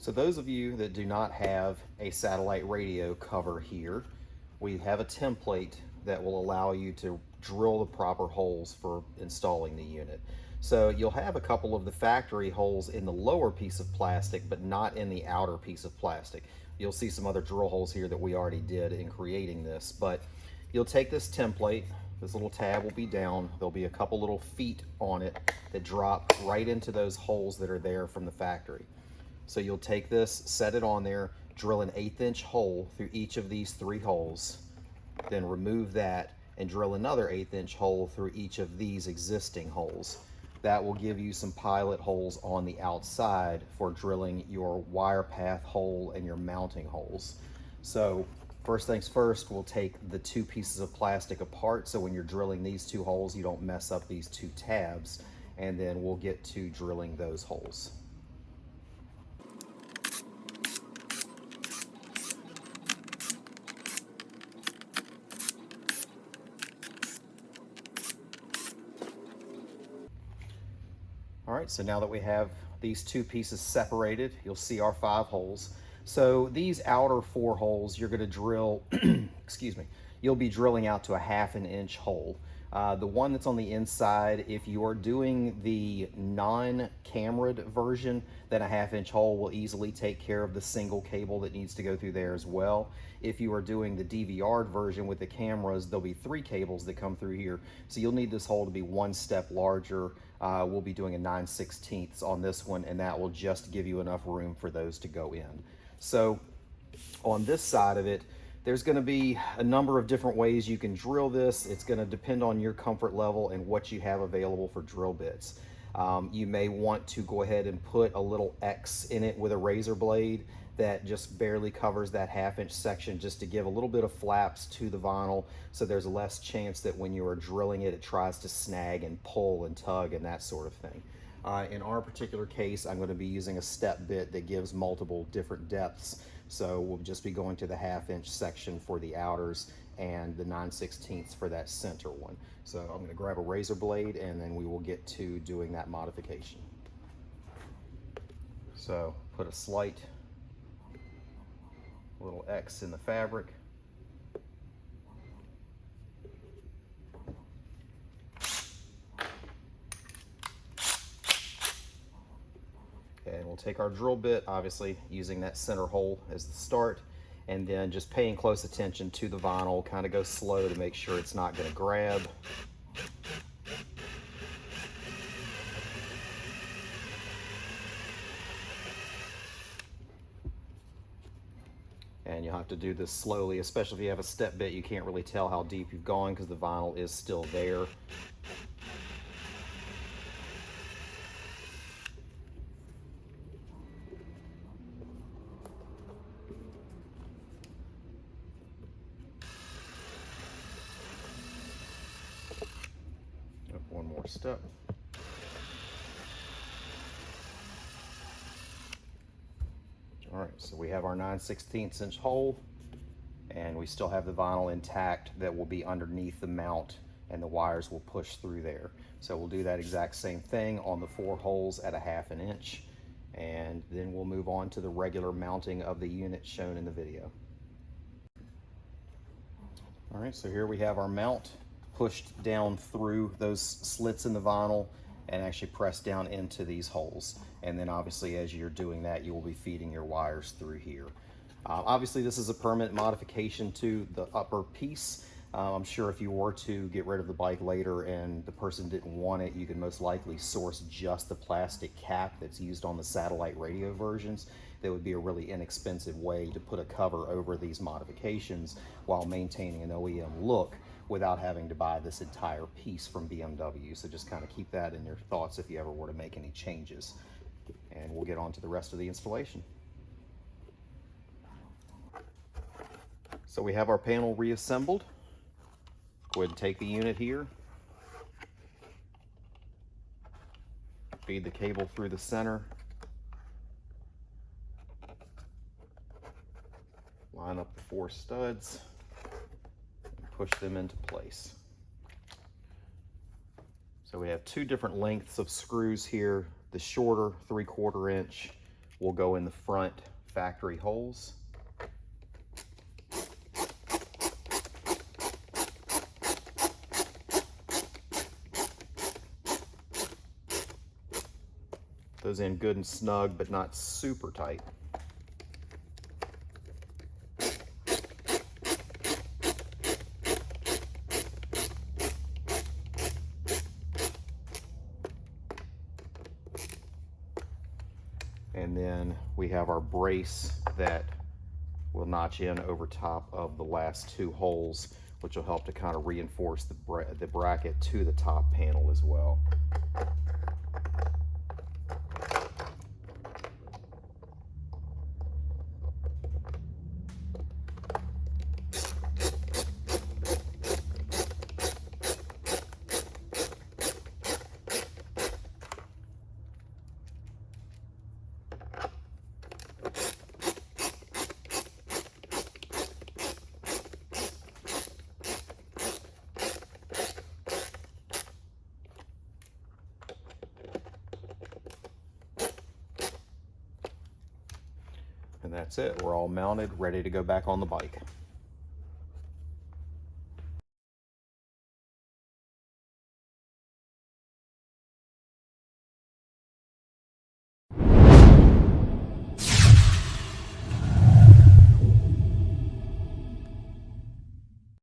So those of you that do not have a satellite radio cover here, we have a template that will allow you to drill the proper holes for installing the unit. So you'll have a couple of the factory holes in the lower piece of plastic, but not in the outer piece of plastic. You'll see some other drill holes here that we already did in creating this, but you'll take this template, this little tab will be down, there'll be a couple little feet on it that drop right into those holes that are there from the factory. So you'll take this, set it on there, drill an 1/8 inch hole through each of these 3 holes, then remove that and drill another 1/8 inch hole through each of these existing holes. That will give you some pilot holes on the outside for drilling your wire path hole and your mounting holes. So first things first, we'll take the 2 pieces of plastic apart, so when you're drilling these 2 holes, you don't mess up these 2 tabs, and then we'll get to drilling those holes. All right, so now that we have these 2 pieces separated, you'll see our 5 holes. So these outer 4 holes, you're gonna drill, excuse me, you'll be drilling out to a 1/2 inch hole. The one that's on the inside, if you are doing the non-cambered version, then a 1/2 inch hole will easily take care of the single cable that needs to go through there as well. If you are doing the DVR version with the cameras, there'll be 3 cables that come through here. So you'll need this hole to be 1 step larger. We'll be doing a 9/16 on this one, and that will just give you enough room for those to go in. So on this side of it, there's going to be a number of different ways you can drill this. It's going to depend on your comfort level and what you have available for drill bits. You may want to go ahead and put a little X in it with a razor blade that just barely covers that 1/2 inch section, just to give a little bit of flaps to the vinyl, so there's less chance that when you are drilling it, it tries to snag and pull and tug and that sort of thing. In our particular case, I'm going to be using a step bit that gives multiple different depths. So we'll just be going to the 1/2 inch section for the outers and the 9/16 for that center one. So I'm going to grab a razor blade and then we will get to doing that modification. So put a slight little X in the fabric. And we'll take our drill bit, obviously using that center hole as the start, and then just paying close attention to the vinyl, kind of go slow to make sure it's not going to grab. And you'll have to do this slowly, especially if you have a step bit. You can't really tell how deep you've gone because the vinyl is still there. One more step. All right, so we have our 9/16 inch hole, and we still have the vinyl intact that will be underneath the mount, and the wires will push through there. So we'll do that exact same thing on the 4 holes at a 1/2 inch, and then we'll move on to the regular mounting of the unit shown in the video. All right, so here we have our mount pushed down through those slits in the vinyl and actually pressed down into these holes. And then obviously as you're doing that, you will be feeding your wires through here. Obviously this is a permanent modification to the upper piece. I'm sure if you were to get rid of the bike later and the person didn't want it, you could most likely source just the plastic cap that's used on the satellite radio versions. That would be a really inexpensive way to put a cover over these modifications while maintaining an OEM look without having to buy this entire piece from BMW. So just kind of keep that in your thoughts if you ever were to make any changes. And we'll get on to the rest of the installation. So we have our panel reassembled. Go ahead and take the unit here. Feed the cable through the center. Line up the 4 studs and push them into place. So we have 2 different lengths of screws here. The shorter 3/4 inch will go in the front factory holes. Those in good and snug, but not super tight. And then we have our brace that will notch in over top of the last two holes, which will help to kind of reinforce the bracket to the top panel as well. And that's it. We're all mounted, ready to go back on the bike.